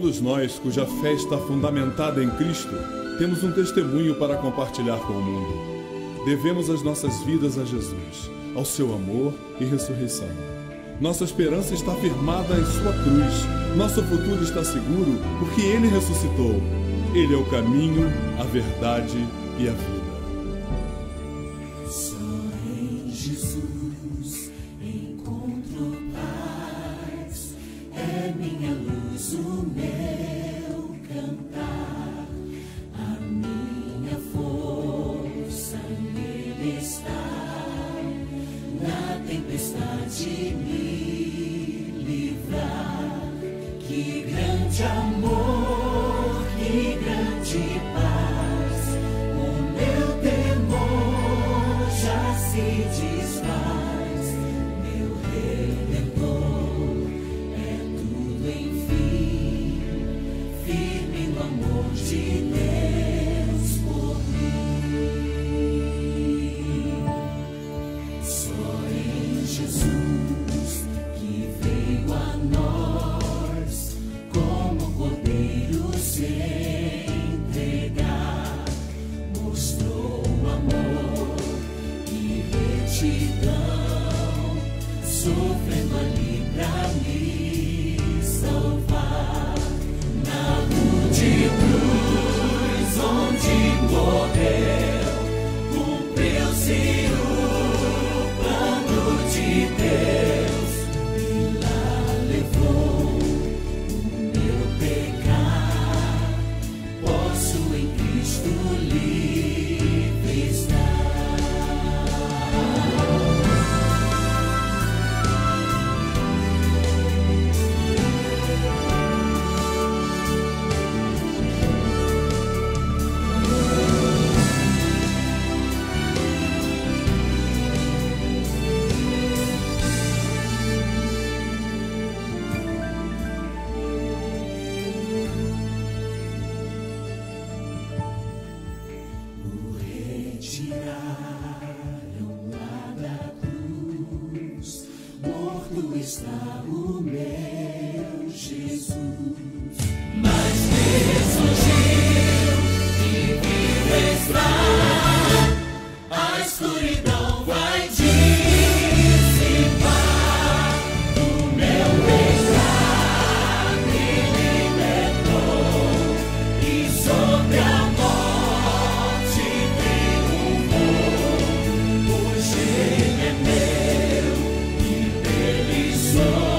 Todos nós cuja fé está fundamentada em Cristo, temos um testemunho para compartilhar com o mundo. Devemos as nossas vidas a Jesus, ao seu amor e ressurreição. Nossa esperança está firmada em sua cruz. Nosso futuro está seguro porque Ele ressuscitou. Ele é o caminho, a verdade e a vida. Só em Jesus encontro paz. É minha luz, o meu cantar. A minha força nele está. Na tempestade me livrar. Que grande amor, que grande paz. O meu temor já se desfaz. Meu Redentor é tudo, enfim. Firme no amor de Deus por mim. Só em Jesus que veio a nós como cordeiro se entregar, mostrou amor e retidão, sofrendo ali pra me salvar. Na rude cruz onde morreu, cumpriu-se o plano de Deus, e lá levou o meu pecar. Posso em Cristo livre estar. O retiraram lá da cruz, morto está o meu Jesus. Mas ressurgiu e vivo está, a escuridão vai dissipar. Do meu pecado me libertou e sobre a morte triunfou. Hoje Ele é meu e dele sou.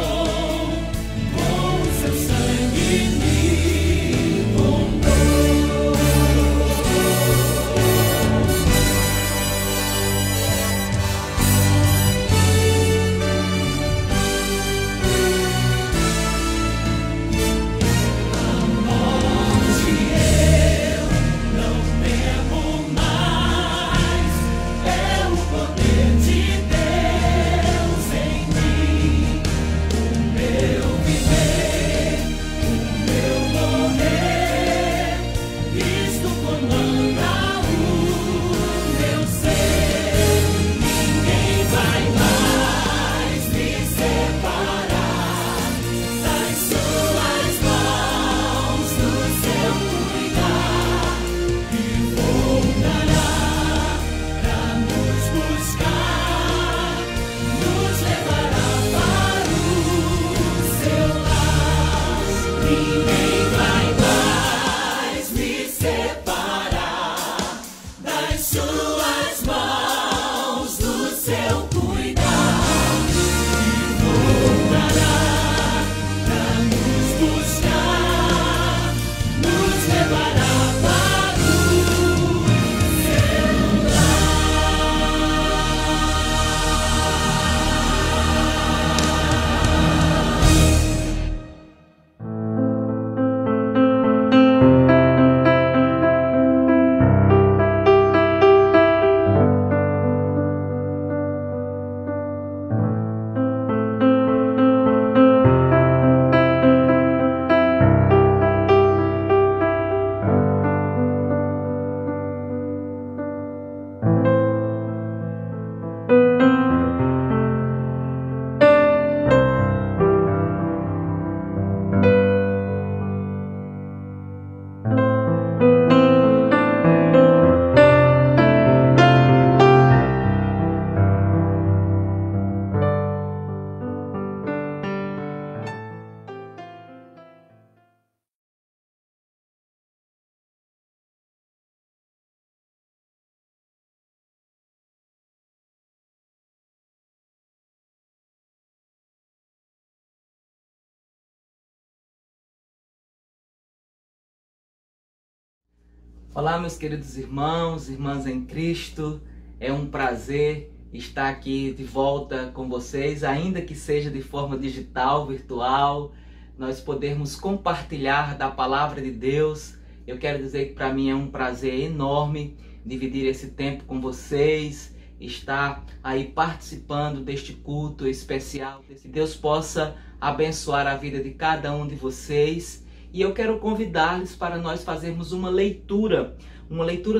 Olá, meus queridos irmãos, irmãs em Cristo. É um prazer estar aqui de volta com vocês, ainda que seja de forma digital, virtual, nós podermos compartilhar da palavra de Deus. Eu quero dizer que para mim é um prazer enorme dividir esse tempo com vocês, estar aí participando deste culto especial. Que Deus possa abençoar a vida de cada um de vocês. E eu quero convidar-lhes para nós fazermos uma leitura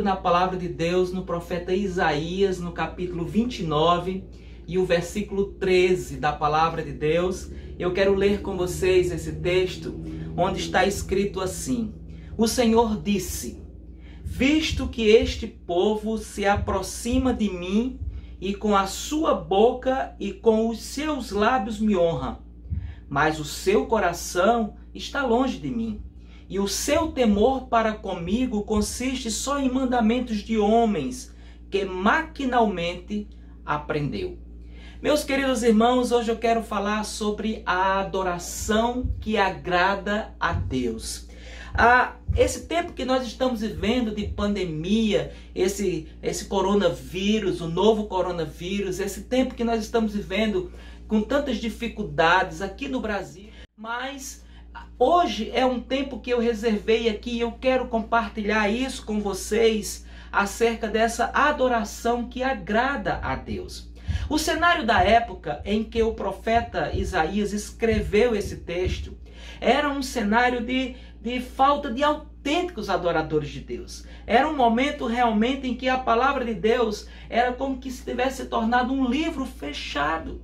na palavra de Deus, no profeta Isaías, no capítulo 29 e o versículo 13 da palavra de Deus. Eu quero ler com vocês esse texto, onde está escrito assim: O Senhor disse: visto que este povo se aproxima de mim e com a sua boca e com os seus lábios me honra, mas o seu coração está longe de mim, e o seu temor para comigo consiste só em mandamentos de homens que maquinalmente aprendeu. Meus queridos irmãos, hoje eu quero falar sobre a adoração que agrada a Deus. Esse tempo que nós estamos vivendo de pandemia, esse coronavírus, o novo coronavírus, esse tempo que nós estamos vivendo com tantas dificuldades aqui no Brasil, mas hoje é um tempo que eu reservei aqui e eu quero compartilhar isso com vocês acerca dessa adoração que agrada a Deus. O cenário da época em que o profeta Isaías escreveu esse texto era um cenário de falta de autênticos adoradores de Deus. Era um momento realmente em que a palavra de Deus era como que se tivesse tornado um livro fechado,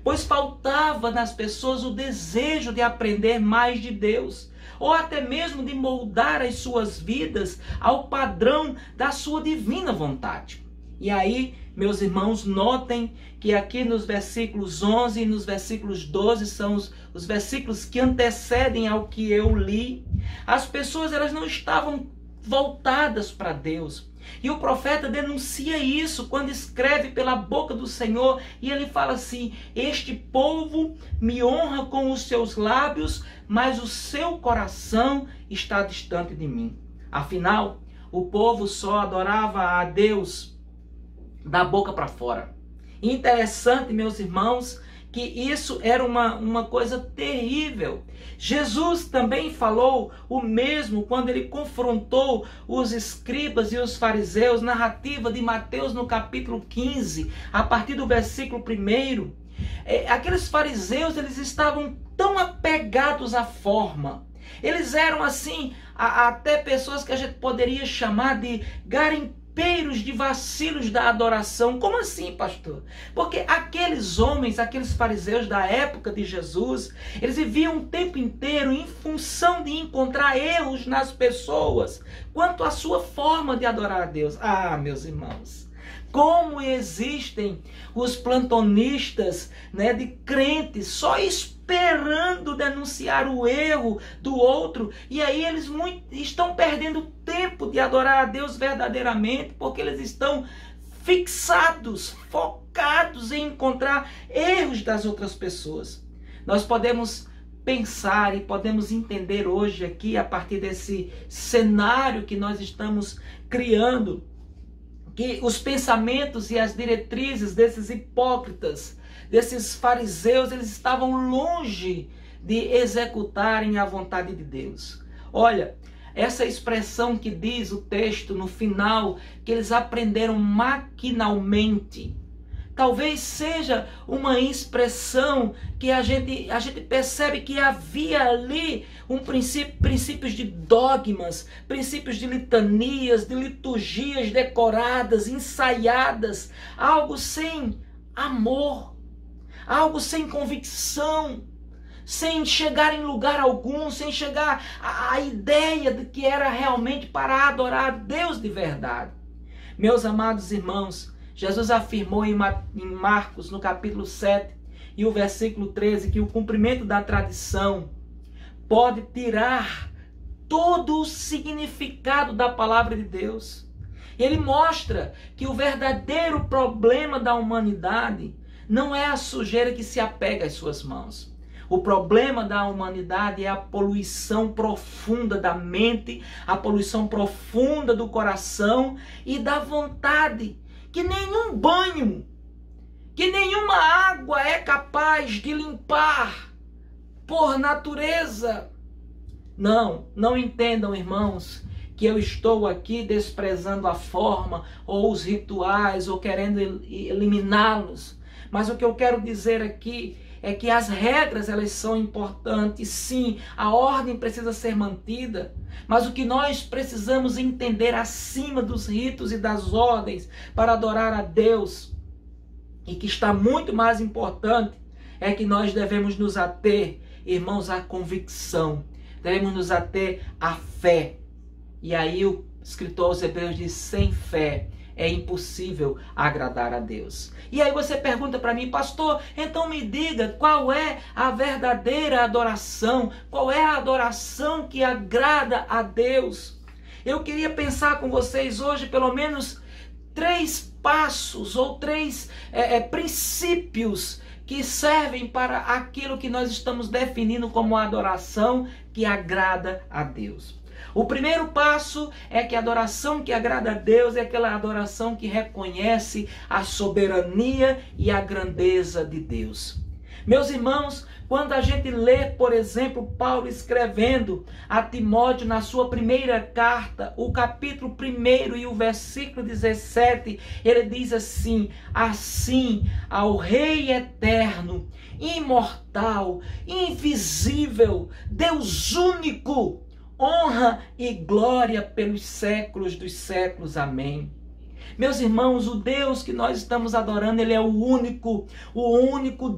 pois faltava nas pessoas o desejo de aprender mais de Deus, ou até mesmo de moldar as suas vidas ao padrão da sua divina vontade. E aí, meus irmãos, notem que aqui nos versículos 11 e nos versículos 12 são os versículos que antecedem ao que eu li. As pessoas, elas não estavam voltadas para Deus. E o profeta denuncia isso quando escreve pela boca do Senhor, e ele fala assim: este povo me honra com os seus lábios, mas o seu coração está distante de mim. Afinal, o povo só adorava a Deus da boca para fora. Interessante, meus irmãos, que isso era uma coisa terrível. Jesus também falou o mesmo quando ele confrontou os escribas e os fariseus, narrativa de Mateus no capítulo 15, a partir do versículo 1. Aqueles fariseus, eles estavam tão apegados à forma. Eles eram assim, até pessoas que a gente poderia chamar de garimpeiros de vacilos da adoração. Como assim, pastor? Porque aqueles homens, aqueles fariseus da época de Jesus, eles viviam o tempo inteiro em função de encontrar erros nas pessoas quanto à sua forma de adorar a Deus. Meus irmãos, como existem os plantonistas, de crentes só esperando denunciar o erro do outro, e aí eles estão perdendo tempo de adorar a Deus verdadeiramente, porque eles estão fixados, focados em encontrar erros das outras pessoas. Nós podemos pensar e podemos entender hoje aqui, a partir desse cenário que nós estamos criando, que os pensamentos e as diretrizes desses hipócritas, desses fariseus, eles estavam longe de executarem a vontade de Deus. Olha, essa expressão que diz o texto no final, que eles aprenderam maquinalmente, talvez seja uma expressão que a gente percebe que havia ali princípios de dogmas, princípios de litanias, de liturgias decoradas, ensaiadas, algo sem amor, algo sem convicção, sem chegar em lugar algum, sem chegar à ideia de que era realmente para adorar a Deus de verdade. Meus amados irmãos, Jesus afirmou em Marcos, no capítulo 7 e o versículo 13, que o cumprimento da tradição pode tirar todo o significado da palavra de Deus. Ele mostra que o verdadeiro problema da humanidade não é a sujeira que se apega às suas mãos. O problema da humanidade é a poluição profunda da mente, a poluição profunda do coração e da vontade, que nenhum banho, que nenhuma água é capaz de limpar por natureza. Não entendam, irmãos, que eu estou aqui desprezando a forma ou os rituais ou querendo eliminá-los. Mas o que eu quero dizer aqui é que as regras, elas são importantes, sim, a ordem precisa ser mantida, mas o que nós precisamos entender acima dos ritos e das ordens para adorar a Deus, e que está muito mais importante, é que nós devemos nos ater, irmãos, à convicção, devemos nos ater à fé. E aí o escritor aos Hebreus diz: sem fé é impossível agradar a Deus. E aí você pergunta para mim: pastor, então me diga qual é a verdadeira adoração, qual é a adoração que agrada a Deus? Eu queria pensar com vocês hoje pelo menos 3 passos ou 3 princípios que servem para aquilo que nós estamos definindo como adoração que agrada a Deus. O primeiro passo é que a adoração que agrada a Deus é aquela adoração que reconhece a soberania e a grandeza de Deus. Meus irmãos, quando a gente lê, por exemplo, Paulo escrevendo a Timóteo na sua primeira carta, o capítulo 1 e o versículo 17, ele diz assim: assim ao Rei eterno, imortal, invisível, Deus único, honra e glória pelos séculos dos séculos. Amém. Meus irmãos, o Deus que nós estamos adorando, Ele é o único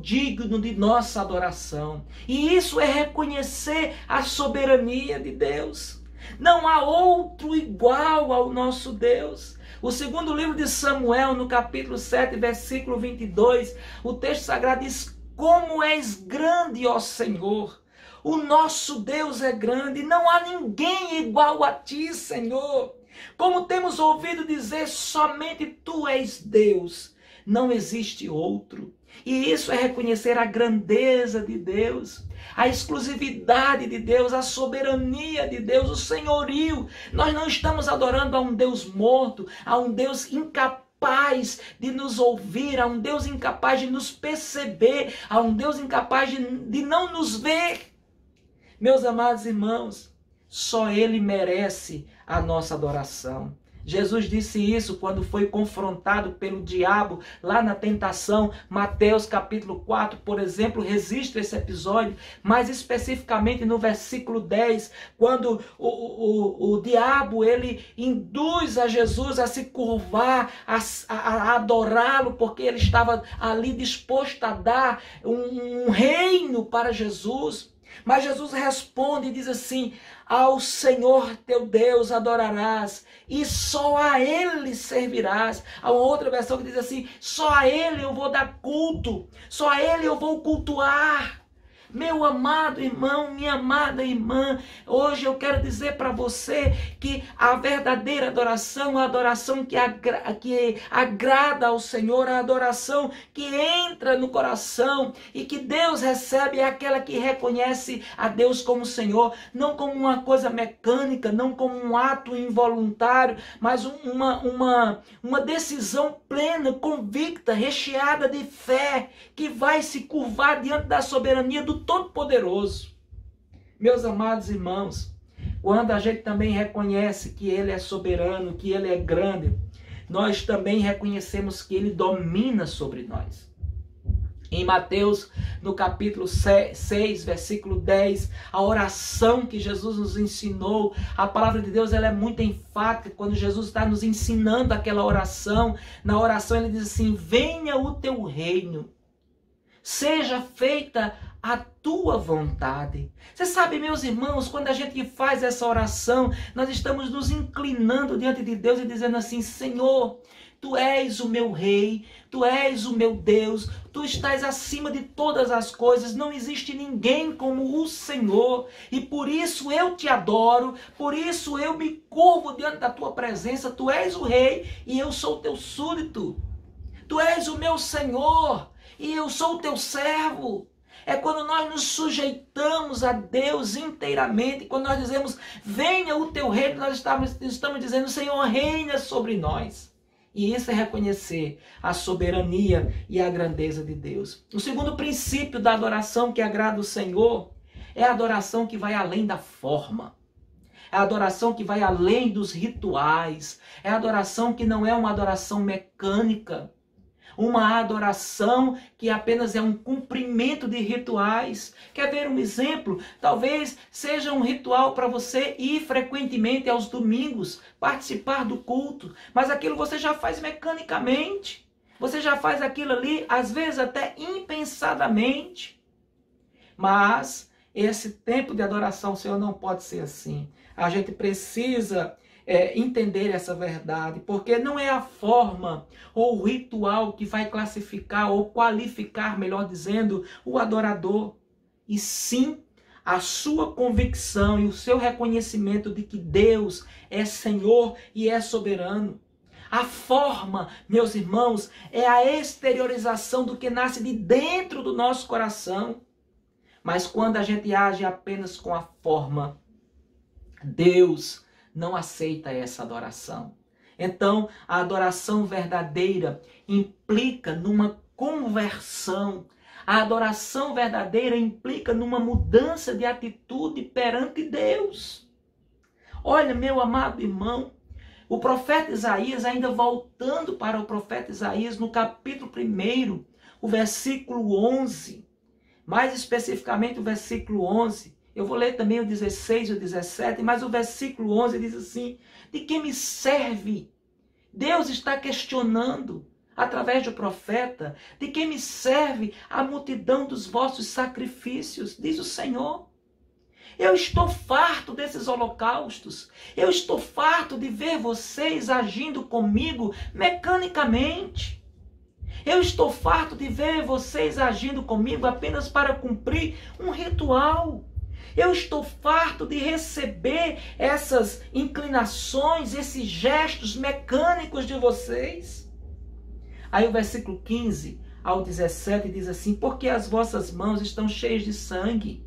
digno de nossa adoração. E isso é reconhecer a soberania de Deus. Não há outro igual ao nosso Deus. O segundo livro de Samuel, no capítulo 7, versículo 22, o texto sagrado diz: como és grande, ó Senhor! O nosso Deus é grande, não há ninguém igual a ti, Senhor. Como temos ouvido dizer, somente tu és Deus, não existe outro. E isso é reconhecer a grandeza de Deus, a exclusividade de Deus, a soberania de Deus, o senhorio. Nós não estamos adorando a um Deus morto, a um Deus incapaz de nos ouvir, a um Deus incapaz de nos perceber, a um Deus incapaz de não nos ver. Meus amados irmãos, só Ele merece a nossa adoração. Jesus disse isso quando foi confrontado pelo diabo lá na tentação. Mateus capítulo 4, por exemplo, registra esse episódio, mais especificamente no versículo 10, quando o diabo, ele induz a Jesus a se curvar, a adorá-lo, porque ele estava ali disposto a dar um reino para Jesus. Mas Jesus responde e diz assim: ao Senhor teu Deus adorarás e só a Ele servirás. Há uma outra versão que diz assim: só a Ele eu vou dar culto, só a Ele eu vou cultuar. Meu amado irmão, minha amada irmã, hoje eu quero dizer para você que a verdadeira adoração, a adoração que agrada ao Senhor, a adoração que entra no coração e que Deus recebe, é aquela que reconhece a Deus como Senhor, não como uma coisa mecânica, não como um ato involuntário, mas uma decisão plena, convicta, recheada de fé, que vai se curvar diante da soberania do Todo-Poderoso. Meus amados irmãos, quando a gente também reconhece que Ele é soberano, que Ele é grande, nós também reconhecemos que Ele domina sobre nós. Em Mateus, no capítulo 6, versículo 10, a oração que Jesus nos ensinou, a palavra de Deus, ela é muito enfática. Quando Jesus está nos ensinando aquela oração, na oração ele diz assim: venha o teu reino, seja feita a tua vontade. Você sabe, meus irmãos, quando a gente faz essa oração, nós estamos nos inclinando diante de Deus e dizendo assim: Senhor, Tu és o meu Rei, Tu és o meu Deus, Tu estás acima de todas as coisas, não existe ninguém como o Senhor, e por isso eu te adoro, por isso eu me curvo diante da Tua presença. Tu és o Rei e eu sou o Teu súdito. Tu és o meu Senhor e eu sou o Teu servo. É quando nós nos sujeitamos a Deus inteiramente, quando nós dizemos, venha o teu reino, nós estamos dizendo, Senhor, reina sobre nós. E isso é reconhecer a soberania e a grandeza de Deus. O segundo princípio da adoração que agrada o Senhor é a adoração que vai além da forma. É a adoração que vai além dos rituais. É a adoração que não é uma adoração mecânica. Uma adoração que apenas é um cumprimento de rituais. Quer ver um exemplo? Talvez seja um ritual para você ir frequentemente aos domingos, participar do culto, mas aquilo você já faz mecanicamente. Você já faz aquilo ali, às vezes até impensadamente. Mas esse tempo de adoração, Senhor, não pode ser assim. A gente precisa entender essa verdade, porque não é a forma ou o ritual que vai classificar ou qualificar, melhor dizendo, o adorador, e sim a sua convicção e o seu reconhecimento de que Deus é Senhor e é soberano. A forma, meus irmãos, é a exteriorização do que nasce de dentro do nosso coração. Mas quando a gente age apenas com a forma, Deus não aceita essa adoração. Então, a adoração verdadeira implica numa conversão. A adoração verdadeira implica numa mudança de atitude perante Deus. Olha, meu amado irmão, o profeta Isaías, ainda voltando para o profeta Isaías, no capítulo 1, o versículo 11, mais especificamente o versículo 11, eu vou ler também o 16 e o 17, mas o versículo 11 diz assim, de que me serve? Deus está questionando, através do profeta, de que me serve a multidão dos vossos sacrifícios, diz o Senhor. Eu estou farto desses holocaustos, eu estou farto de ver vocês agindo comigo mecanicamente. Eu estou farto de ver vocês agindo comigo apenas para cumprir um ritual. Eu estou farto de receber essas inclinações, esses gestos mecânicos de vocês. Aí o versículo 15 ao 17 diz assim, porque as vossas mãos estão cheias de sangue.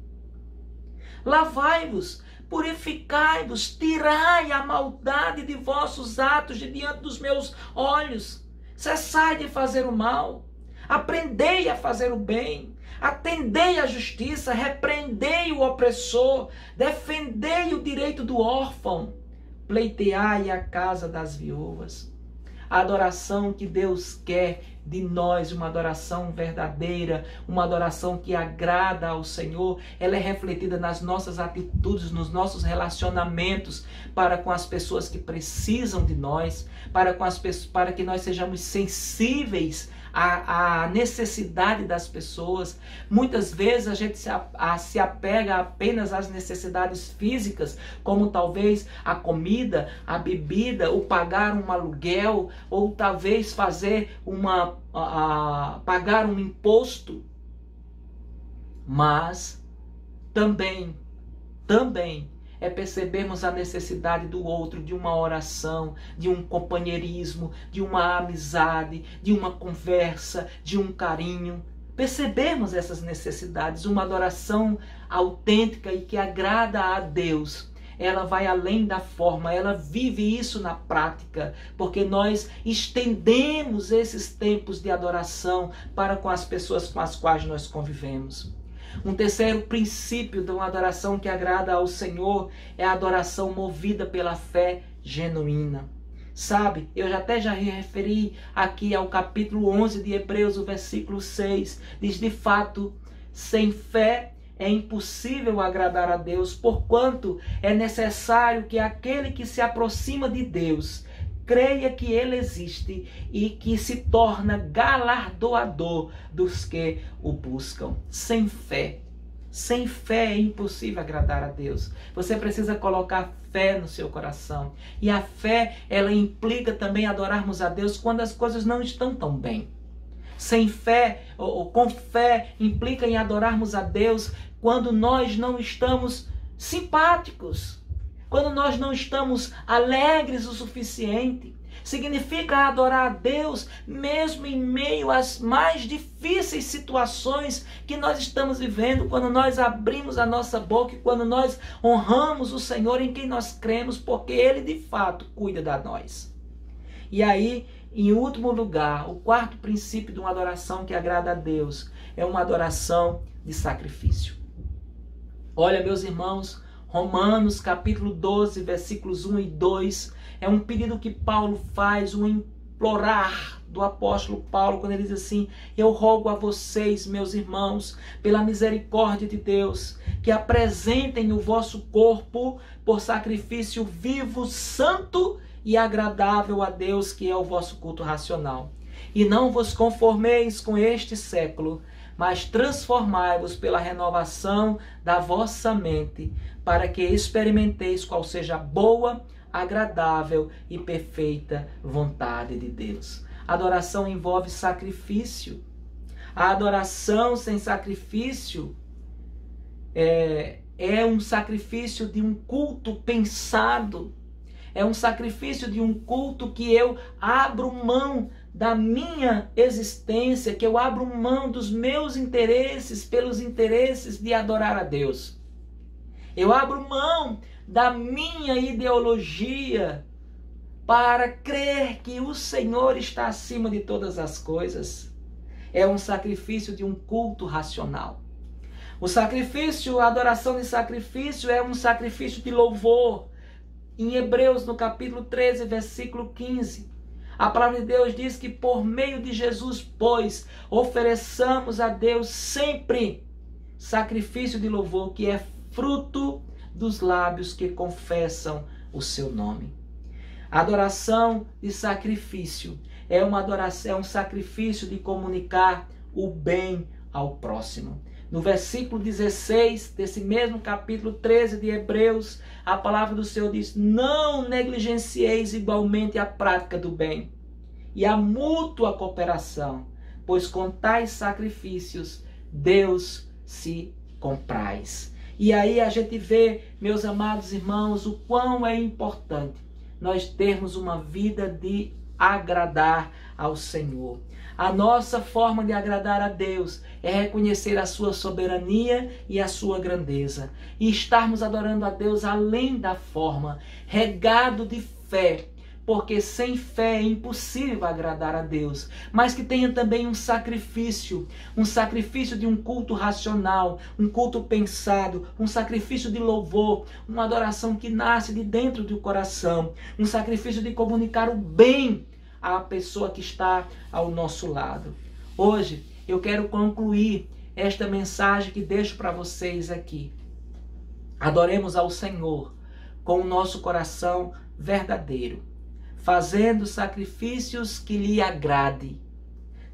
Lavai-vos, purificai-vos, tirai a maldade de vossos atos de diante dos meus olhos. Cessai de fazer o mal, aprendei a fazer o bem. Atendei à justiça, repreendei o opressor, defendei o direito do órfão, pleiteai a casa das viúvas. A adoração que Deus quer de nós, uma adoração verdadeira, uma adoração que agrada ao Senhor, ela é refletida nas nossas atitudes, nos nossos relacionamentos para com as pessoas que precisam de nós, para que nós sejamos sensíveis a necessidade das pessoas. Muitas vezes a gente se apega apenas às necessidades físicas, como talvez a comida, a bebida, ou pagar um aluguel, ou talvez fazer pagar um imposto. Mas também é percebermos a necessidade do outro, de uma oração, de um companheirismo, de uma amizade, de uma conversa, de um carinho. Percebermos essas necessidades, uma adoração autêntica e que agrada a Deus. Ela vai além da forma, ela vive isso na prática, porque nós estendemos esses tempos de adoração para com as pessoas com as quais nós convivemos. Um terceiro princípio de uma adoração que agrada ao Senhor é a adoração movida pela fé genuína. Sabe, eu já referi aqui ao capítulo 11 de Hebreus, o versículo 6, diz, de fato, sem fé é impossível agradar a Deus, porquanto é necessário que aquele que se aproxima de Deus creia que Ele existe e que se torna galardoador dos que o buscam. Sem fé é impossível agradar a Deus. Você precisa colocar fé no seu coração. E a fé, ela implica também adorarmos a Deus quando as coisas não estão tão bem. Sem fé, ou com fé, implica em adorarmos a Deus quando nós não estamos simpáticos, quando nós não estamos alegres o suficiente. Significa adorar a Deus mesmo em meio às mais difíceis situações que nós estamos vivendo, quando nós abrimos a nossa boca e quando nós honramos o Senhor em quem nós cremos, porque Ele de fato cuida de nós. E aí, em último lugar, o quarto princípio de uma adoração que agrada a Deus é uma adoração de sacrifício. Olha, meus irmãos, Romanos capítulo 12, versículos 1 e 2, é um pedido que Paulo faz, um implorar do apóstolo Paulo, quando ele diz assim: eu rogo a vocês, meus irmãos, pela misericórdia de Deus, que apresentem o vosso corpo por sacrifício vivo, santo e agradável a Deus, que é o vosso culto racional. E não vos conformeis com este século, mas transformai-vos pela renovação da vossa mente, para que experimenteis qual seja a boa, agradável e perfeita vontade de Deus. A adoração envolve sacrifício. A adoração sem sacrifício é um sacrifício de um culto pensado. É um sacrifício de um culto que eu abro mão da minha existência, que eu abro mão dos meus interesses pelos interesses de adorar a Deus. Eu abro mão da minha ideologia para crer que o Senhor está acima de todas as coisas. É um sacrifício de um culto racional. O sacrifício, a adoração de sacrifício é um sacrifício de louvor. Em Hebreus, no capítulo 13, versículo 15, a palavra de Deus diz que por meio de Jesus, pois, ofereçamos a Deus sempre sacrifício de louvor, que é fruto dos lábios que confessam o seu nome. A adoração de sacrifício é uma adoração, é um sacrifício de comunicar o bem ao próximo. No versículo 16 desse mesmo capítulo 13 de Hebreus, a palavra do Senhor diz: não negligencieis igualmente a prática do bem e a mútua cooperação, pois com tais sacrifícios Deus se compraz. E aí a gente vê, meus amados irmãos, o quão é importante nós termos uma vida de agradar ao Senhor. A nossa forma de agradar a Deus é reconhecer a sua soberania e a sua grandeza. E estarmos adorando a Deus além da forma, regado de fé, porque sem fé é impossível agradar a Deus. Mas que tenha também um sacrifício de um culto racional, um culto pensado, um sacrifício de louvor, uma adoração que nasce de dentro do coração, um sacrifício de comunicar o bem à pessoa que está ao nosso lado. Hoje eu quero concluir esta mensagem que deixo para vocês aqui. Adoremos ao Senhor com o nosso coração verdadeiro, fazendo sacrifícios que lhe agrade,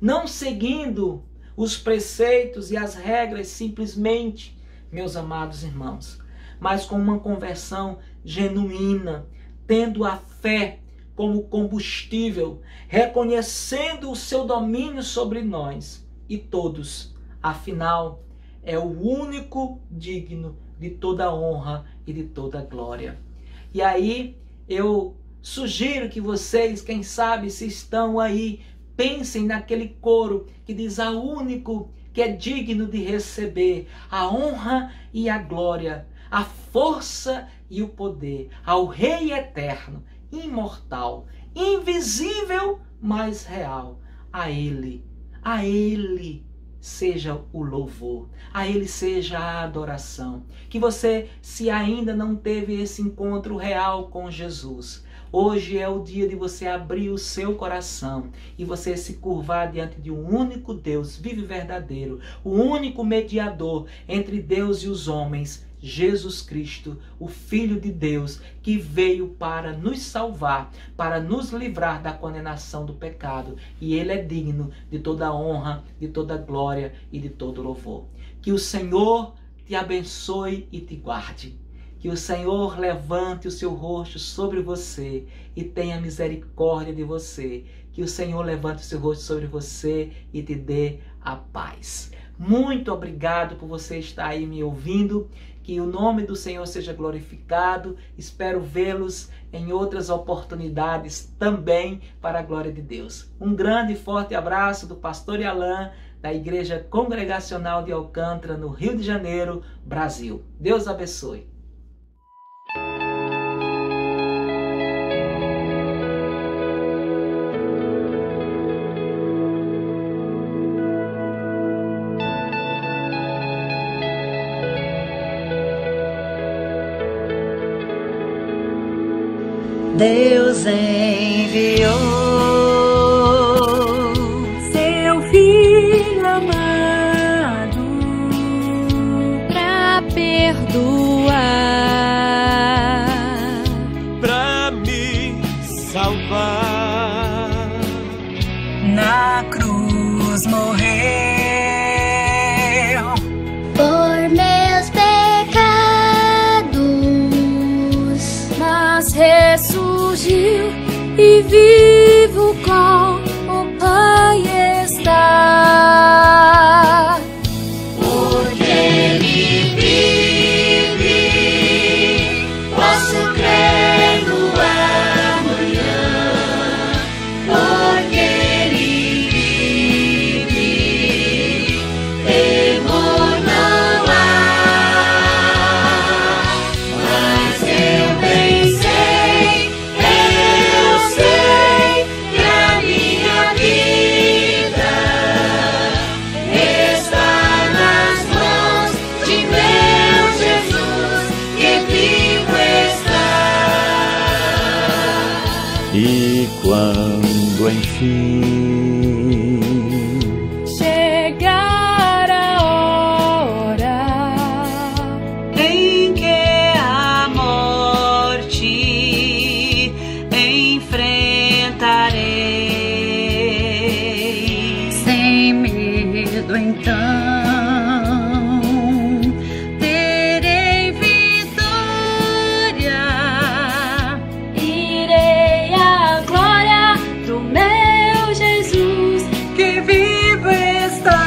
não seguindo os preceitos e as regras simplesmente, meus amados irmãos, mas com uma conversão genuína, tendo a fé como combustível, reconhecendo o seu domínio sobre nós e todos. Afinal, é o único digno de toda honra e de toda glória. E aí eu sugiro que vocês, quem sabe, se estão aí, pensem naquele coro que diz: ao único que é digno de receber a honra e a glória, a força e o poder, ao Rei eterno, imortal, invisível, mas real. A Ele seja o louvor, a Ele seja a adoração. Que você, se ainda não teve esse encontro real com Jesus, hoje é o dia de você abrir o seu coração e você se curvar diante de um único Deus vivo e verdadeiro, o único mediador entre Deus e os homens, Jesus Cristo, o Filho de Deus, que veio para nos salvar, para nos livrar da condenação do pecado. E Ele é digno de toda honra, de toda glória e de todo louvor. Que o Senhor te abençoe e te guarde. Que o Senhor levante o seu rosto sobre você e tenha misericórdia de você. Que o Senhor levante o seu rosto sobre você e te dê a paz. Muito obrigado por você estar aí me ouvindo. que o nome do Senhor seja glorificado. Espero vê-los em outras oportunidades também para a glória de Deus. Um grande e forte abraço do pastor Alain, da Igreja Congregacional de Alcântara, no Rio de Janeiro, Brasil. Deus abençoe. Deus enviou seu Filho amado pra perdoar, pra me salvar. na cruz morreu por meus pecados, mas ressurgiu e vivo com o Pai está. porque ele vive. Posso crer no amanhã, porque ele vive. Temor não há, mas eu bem sei que a minha vida está nas mãos de meu Jesus, que vivo está. E quando enfim Chegar a hora em que a morte enfrentarei, sem medo então terei vitória. irei à glória do meu Jesus, Que vivo está,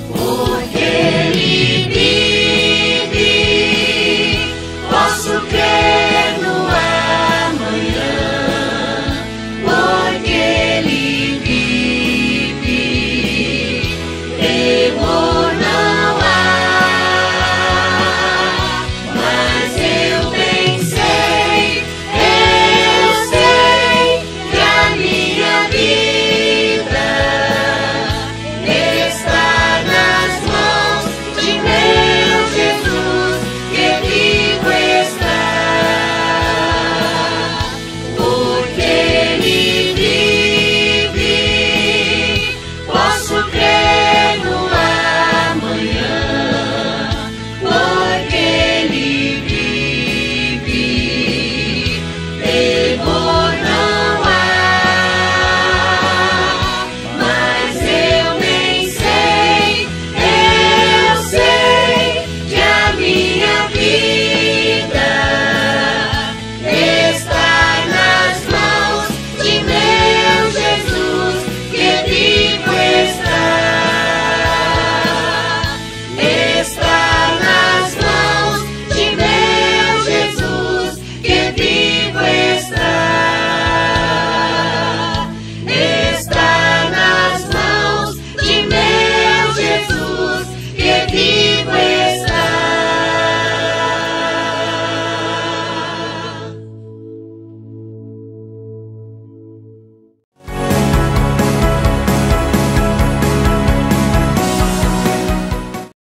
porque ele vive. Posso crer no amanhã, porque ele vive. Temor não há, mas eu bem sei que a minha vida está nas mãos de meu Jesus, que vivo está. Porque ele vive, posso crer no amanhã, porque ele vive. Temor não há, mas eu bem sei que a minha vida